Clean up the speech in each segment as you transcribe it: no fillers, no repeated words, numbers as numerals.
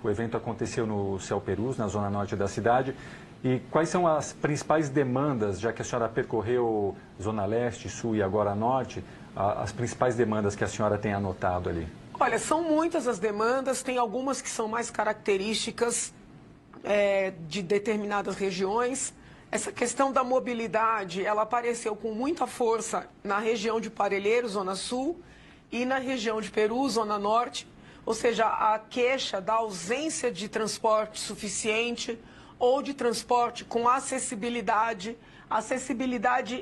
O evento aconteceu no Céu Perus, na zona norte da cidade. E quais são as principais demandas, já que a senhora percorreu Zona Leste, Sul e agora Norte, as principais demandas que a senhora tem anotado ali? Olha, são muitas as demandas, tem algumas que são mais características de determinadas regiões. Essa questão da mobilidade, ela apareceu com muita força na região de Parelheiros, Zona Sul, e na região de Perus, Zona Norte, ou seja, a queixa da ausência de transporte suficiente ou de transporte com acessibilidade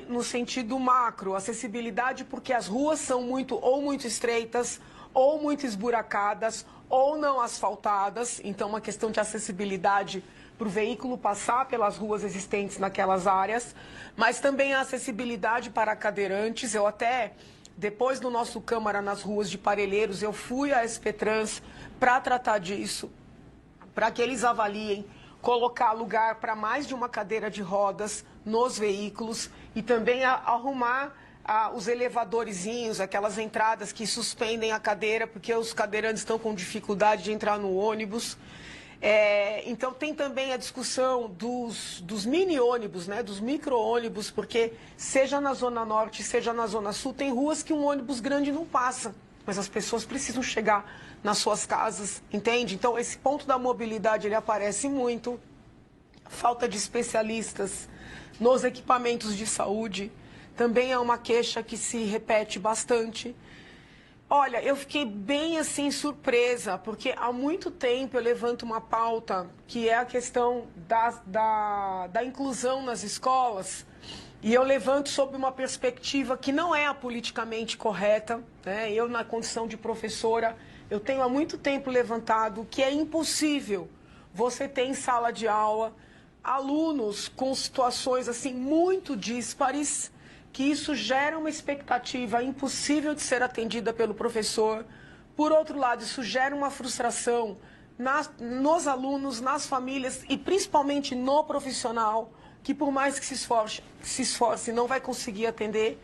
no sentido macro, acessibilidade porque as ruas são muito estreitas, ou muito esburacadas, ou não asfaltadas, então uma questão de acessibilidade para o veículo passar pelas ruas existentes naquelas áreas, mas também a acessibilidade para cadeirantes. Eu até, depois do nosso Câmara nas ruas de Parelheiros, eu fui à SP-Trans para tratar disso, para que eles avaliem colocar lugar para mais de uma cadeira de rodas nos veículos e também arrumar os elevadorzinhos, aquelas entradas que suspendem a cadeira, porque os cadeirantes estão com dificuldade de entrar no ônibus. Então tem também a discussão dos mini-ônibus, né, dos micro-ônibus, porque seja na Zona Norte, seja na Zona Sul, tem ruas que um ônibus grande não passa, mas as pessoas precisam chegar nas suas casas, entende? Então esse ponto da mobilidade ele aparece muito, falta de especialistas nos equipamentos de saúde, também é uma queixa que se repete bastante. Olha, eu fiquei bem assim surpresa, porque há muito tempo eu levanto uma pauta que é a questão da inclusão nas escolas, e eu levanto sob uma perspectiva que não é a politicamente correta, né? Eu, na condição de professora, eu tenho há muito tempo levantado que é impossível você ter em sala de aula alunos com situações assim muito díspares, que isso gera uma expectativa impossível de ser atendida pelo professor. Por outro lado, isso gera uma frustração nos alunos, nas famílias e principalmente no profissional, que por mais que se esforce não vai conseguir atender.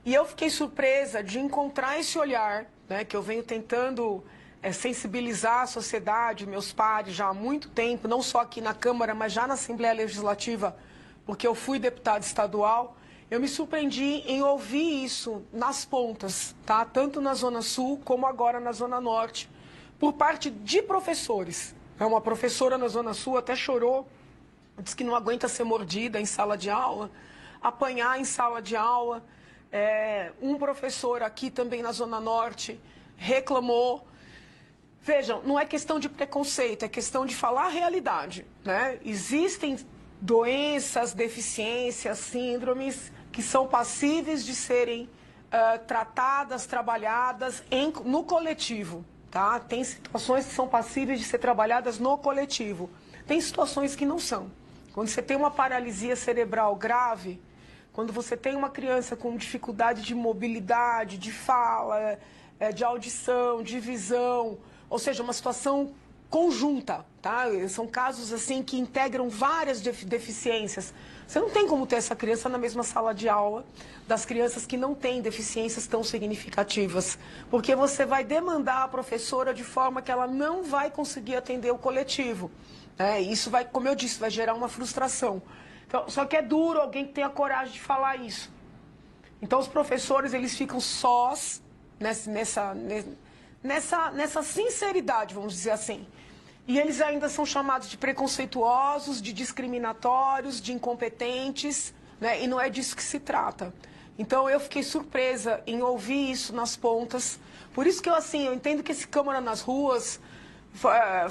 E eu fiquei surpresa de encontrar esse olhar, né, que eu venho tentando sensibilizar a sociedade, meus pares, já há muito tempo, não só aqui na Câmara, mas já na Assembleia Legislativa, porque eu fui deputada estadual. Eu me surpreendi em ouvir isso nas pontas, tá? Tanto na Zona Sul como agora na Zona Norte, por parte de professores. Uma professora na Zona Sul até chorou, disse que não aguenta ser mordida em sala de aula, apanhar em sala de aula. Um professor aqui também na Zona Norte reclamou. Vejam, não é questão de preconceito, é questão de falar a realidade, né? Existem doenças, deficiências, síndromes que são passíveis de serem tratadas, trabalhadas no coletivo, tá? Tem situações que são passíveis de ser trabalhadas no coletivo. Tem situações que não são. Quando você tem uma paralisia cerebral grave, quando você tem uma criança com dificuldade de mobilidade, de fala, de audição, de visão, ou seja, uma situação conjunta, tá? São casos assim que integram várias deficiências. Você não tem como ter essa criança na mesma sala de aula das crianças que não têm deficiências tão significativas, porque você vai demandar a professora de forma que ela não vai conseguir atender o coletivo. Isso vai, como eu disse, vai gerar uma frustração. Então, só que é duro alguém que tenha coragem de falar isso. Então os professores eles ficam sós nessa sinceridade, vamos dizer assim. E eles ainda são chamados de preconceituosos, de discriminatórios, de incompetentes, né? E não é disso que se trata. Então eu fiquei surpresa em ouvir isso nas pontas. Por isso que eu entendo que esse Câmara nas Ruas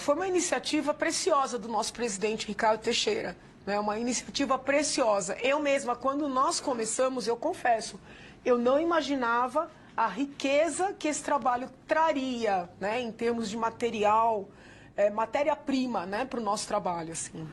foi uma iniciativa preciosa do nosso presidente Ricardo Teixeira, né? Uma iniciativa preciosa. Eu mesma, quando nós começamos, eu confesso, eu não imaginava a riqueza que esse trabalho traria, né, em termos de material, matéria-prima, né, para o nosso trabalho, assim.